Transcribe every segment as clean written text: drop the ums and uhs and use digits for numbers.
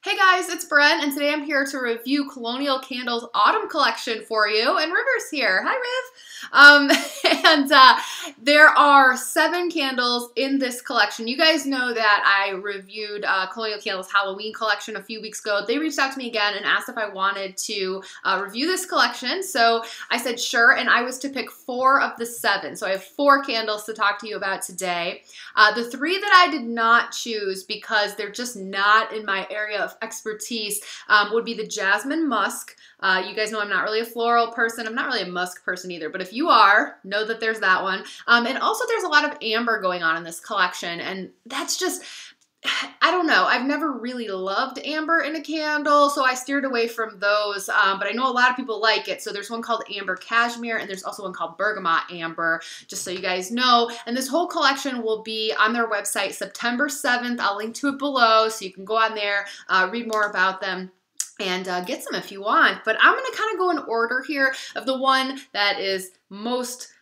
Hey guys, it's Bren, and today I'm here to review Colonial Candles Autumn Collection for you, and River's here. Hi, Riv! There are 7 candles in this collection. You guys know that I reviewed Colonial Candles Halloween Collection a few weeks ago. They reached out to me again and asked if I wanted to review this collection, so I said sure, and I was to pick 4 of the 7. So I have 4 candles to talk to you about today. The 3 that I did not choose because they're just not in my area of expertise would be the Jasmine Musk. You guys know I'm not really a floral person. I'm not really a musk person either, but if you are, know that there's that one. And also there's a lot of amber going on in this collection, and that's just, I don't know. I've never really loved amber in a candle, so I steered away from those, but I know a lot of people like it. So there's one called Amber Cashmere, and there's also one called Bergamot Amber, just so you guys know. And this whole collection will be on their website September 7th. I'll link to it below, so you can go on there, read more about them, and get some if you want. But I'm going to kind of go in order here of the one that is most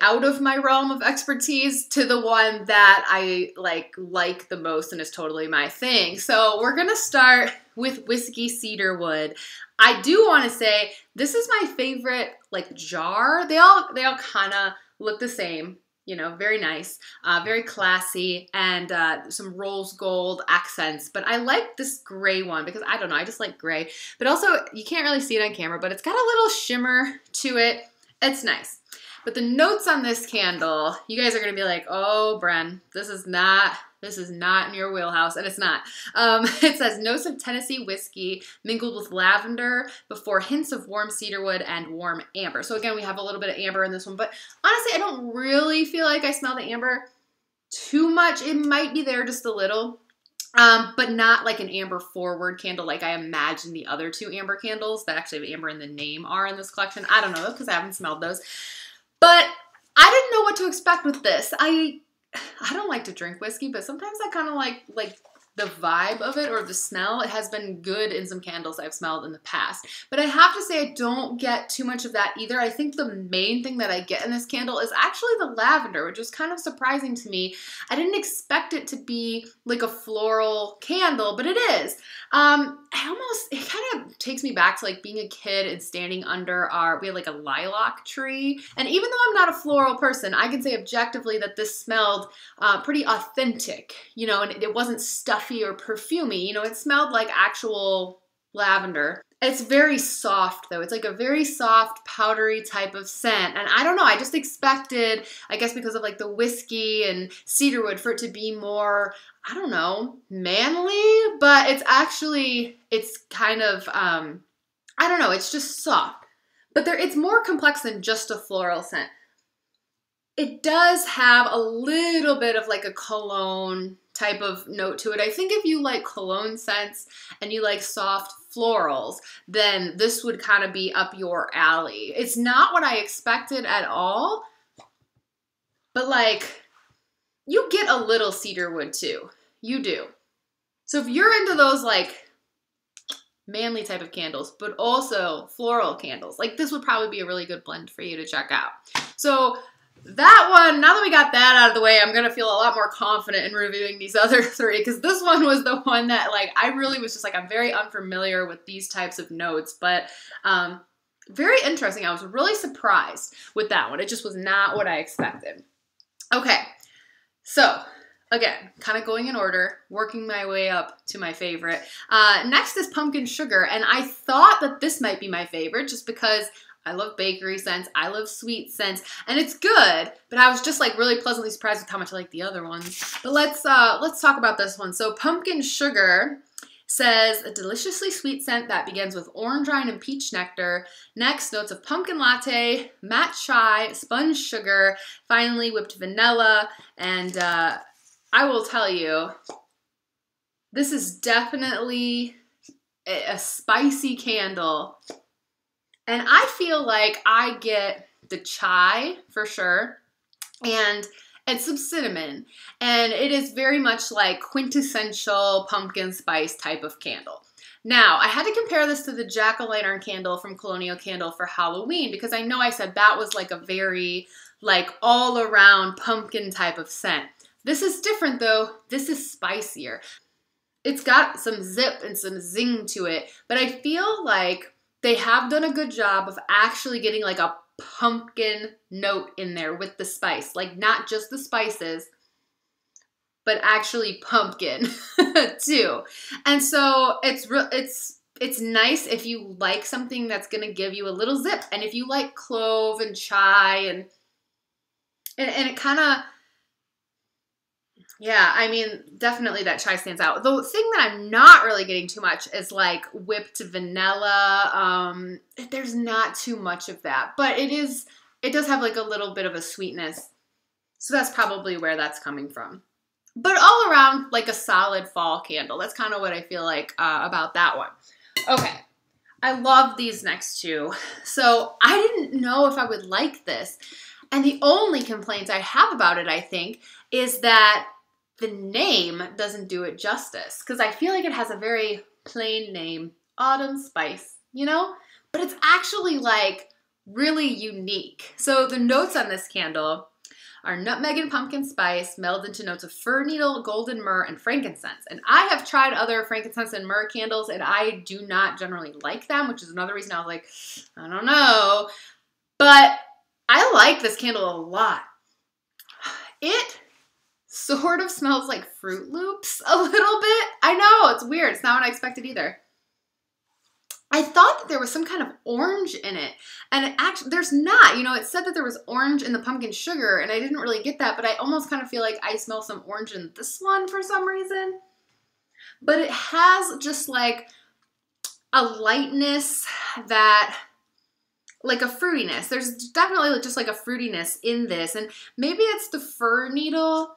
out of my realm of expertise to the one that I like the most and is totally my thing. So we're gonna start with Whiskey Cedarwood. I do want to say this is my favorite jar. They all kind of look the same. You know, very nice, very classy, and some rose gold accents. But I like this gray one because, I don't know, I just like gray. But also, you can't really see it on camera, but it's got a little shimmer to it. It's nice. But the notes on this candle, you guys are going to be like, oh, Bren, this is not in your wheelhouse, and it's not. It says notes of Tennessee whiskey mingled with lavender before hints of warm cedarwood and warm amber. So again, we have a little bit of amber in this one, but honestly, I don't really feel like I smell the amber too much. It might be there just a little, but not like an amber forward candle like I imagine the other 2 amber candles that actually have amber in the name are in this collection. I don't know, because I haven't smelled those. But I didn't know what to expect with this. I don't like to drink whiskey, but sometimes I kind of like the vibe of it or the smell. It has been good in some candles I've smelled in the past. But I have to say I don't get too much of that either. I think the main thing that I get in this candle is actually the lavender, which is kind of surprising to me. I didn't expect it to be like a floral candle, but it is. It kind of takes me back to being a kid and standing under we had a lilac tree. And even though I'm not a floral person, I can say objectively that this smelled pretty authentic, you know, and it wasn't stuffy or perfumey. You know, it smelled like actual lavender. It's very soft though. It's like a very soft, powdery type of scent. And I don't know, I just expected, I guess because of the whiskey and cedarwood, for it to be more, I don't know, manly, but it's kind of, I don't know, it's just soft. But it's more complex than just a floral scent. It does have a little bit of a cologne type of note to it. I think if you like cologne scents and you like soft florals, then this would kind of be up your alley. It's not what I expected at all, but you get a little cedarwood too. You do. So if you're into those manly type of candles, but also floral candles, this would probably be a really good blend for you to check out. So that one, now that we got that out of the way, I'm going to feel a lot more confident in reviewing these other 3, because this one was the one that I really was just I'm very unfamiliar with these types of notes, but very interesting. I was really surprised with that one. It just was not what I expected. Okay, so again, kind of going in order, working my way up to my favorite. Next is Pumpkin Sugar, and I thought that this might be my favorite just because I love bakery scents, I love sweet scents, and it's good, but I was just really pleasantly surprised with how much I like the other ones. But let's talk about this one. So Pumpkin Sugar says a deliciously sweet scent that begins with orange rind and peach nectar. Next, notes of pumpkin latte, matte chai, sponge sugar, finally whipped vanilla, and I will tell you, this is definitely a spicy candle. And I feel like I get the chai for sure, and some cinnamon. And it is very much quintessential pumpkin spice type of candle. Now, I had to compare this to the jack-o'-lantern candle from Colonial Candle for Halloween, because I know I said that was a very all-around pumpkin type of scent. This is different though. This is spicier. It's got some zip and some zing to it, but I feel like they have done a good job of actually getting like a pumpkin note in there with the spice. Like not just the spices, but actually pumpkin too. And so it's nice if you like something that's gonna give you a little zip. And if you like clove and chai and it kind of, yeah, I mean, definitely that chai stands out. The thing that I'm not really getting too much is like whipped vanilla. There's not too much of that, but it does have like a little bit of a sweetness. So that's probably where that's coming from. But all around, like a solid fall candle. That's kind of what I feel like about that one. Okay, I love these next two. So I didn't know if I would like this. And the only complaint I have about it, I think, is that the name doesn't do it justice. Because I feel like it has a very plain name, Autumn Spice, you know? But it's actually like really unique. So the notes on this candle are nutmeg and pumpkin spice melded into notes of fir needle, golden myrrh, and frankincense. And I have tried other frankincense and myrrh candles, and I do not generally like them, which is another reason I was like, I don't know. But I like this candle a lot. It sort of smells like Fruit Loops a little bit. I know, it's weird. It's not what I expected either. I thought that there was some kind of orange in it, and it actually, there's not. You know, it said that there was orange in the pumpkin sugar, and I didn't really get that, but I almost kind of feel like I smell some orange in this one for some reason. But it has just like a lightness that, like a fruitiness. There's definitely just like a fruitiness in this, and maybe it's the fir needle,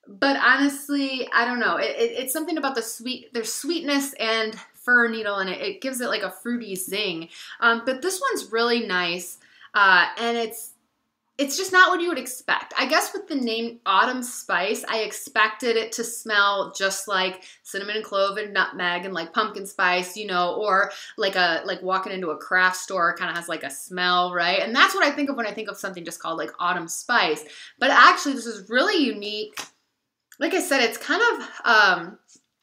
but honestly, I don't know. It's something about the sweet, there's sweetness and fir needle, and it gives it like a fruity zing. But this one's really nice, and it's just not what you would expect. I guess with the name Autumn Spice, I expected it to smell just like cinnamon and clove and nutmeg and like pumpkin spice, you know, or like walking into a craft store kind of has like a smell, right? And that's what I think of when I think of something just called like Autumn Spice. But actually, this is really unique. Like I said, it's kind of,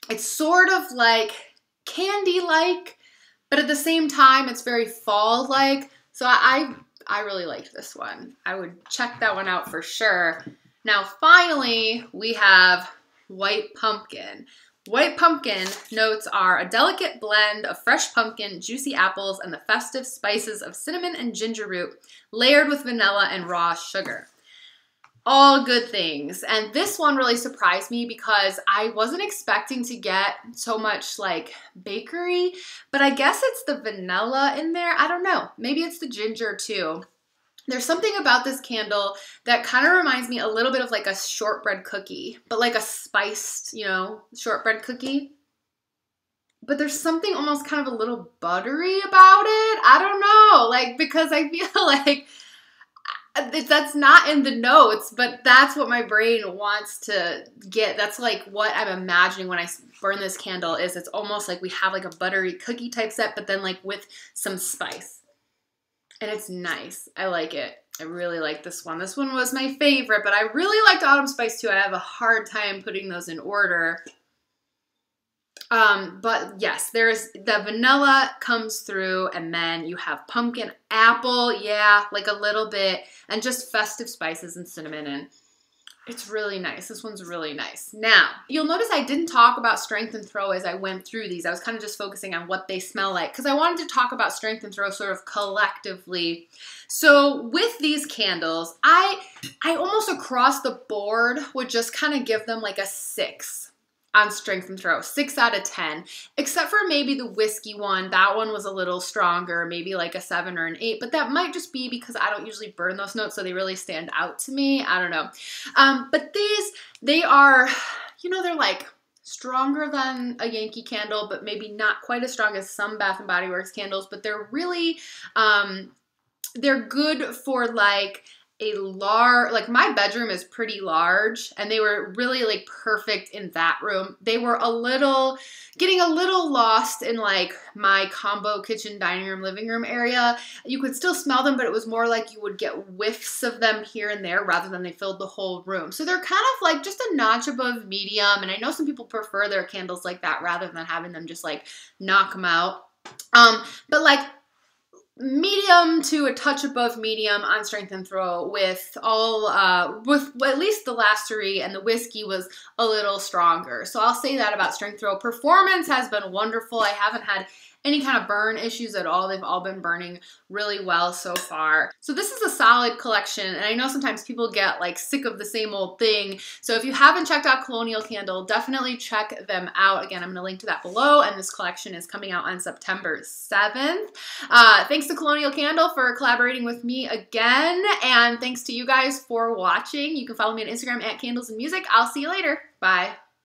it's sort of like candy-like, but at the same time, it's very fall-like. So I really liked this one. I would check that one out for sure. Now, finally, we have White Pumpkin. White Pumpkin notes are a delicate blend of fresh pumpkin, juicy apples, and the festive spices of cinnamon and ginger root, layered with vanilla and raw sugar. All good things. And this one really surprised me because I wasn't expecting to get so much like bakery, but I guess it's the vanilla in there. I don't know. Maybe it's the ginger too. There's something about this candle that kind of reminds me a little bit of like a shortbread cookie, but like a spiced, you know, shortbread cookie. But there's something almost kind of a little buttery about it. I don't know, like, because I feel like that's not in the notes, but that's what my brain wants to get. That's like what I'm imagining when I burn this candle is it's almost like we have like a buttery cookie type set, but then like with some spice. And it's nice. I like it. I really like this one. This one was my favorite, but I really liked Autumn Spice too. I have a hard time putting those in order. But yes, there's the vanilla comes through, and then you have pumpkin apple, yeah, like a little bit, and just festive spices and cinnamon, and it's really nice. This one's really nice. Now, you'll notice I didn't talk about strength and throw as I went through these. I was kind of just focusing on what they smell like because I wanted to talk about strength and throw sort of collectively. So with these candles, I almost across the board would just kind of give them like a 6. On strength and throw, 6 out of 10, except for maybe the whiskey one. That one was a little stronger, maybe like a 7 or an 8, but that might just be because I don't usually burn those notes, so they really stand out to me. I don't know. But these, they are, you know, they're like stronger than a Yankee candle, but maybe not quite as strong as some Bath & Body Works candles, but they're really, they're good for like a large, like my bedroom is pretty large, and they were really like perfect in that room. They were getting a little lost in like my combo kitchen, dining room, living room area. You could still smell them, but it was more like you would get whiffs of them here and there rather than they filled the whole room. So they're kind of like just a notch above medium, and I know some people prefer their candles like that rather than having them just like knock them out. But like medium to a touch above medium on strength and throw with at least the last three, and the whiskey was a little stronger. So I'll say that about strength throw. Performance has been wonderful. I haven't had any kind of burn issues at all. They've all been burning really well so far. So this is a solid collection, and I know sometimes people get like sick of the same old thing. So if you haven't checked out Colonial Candle, definitely check them out. Again, I'm gonna link to that below, and this collection is coming out on September 7th. Thanks to Colonial Candle for collaborating with me again, and thanks to you guys for watching. You can follow me on Instagram at Candles and Music. I'll see you later. Bye.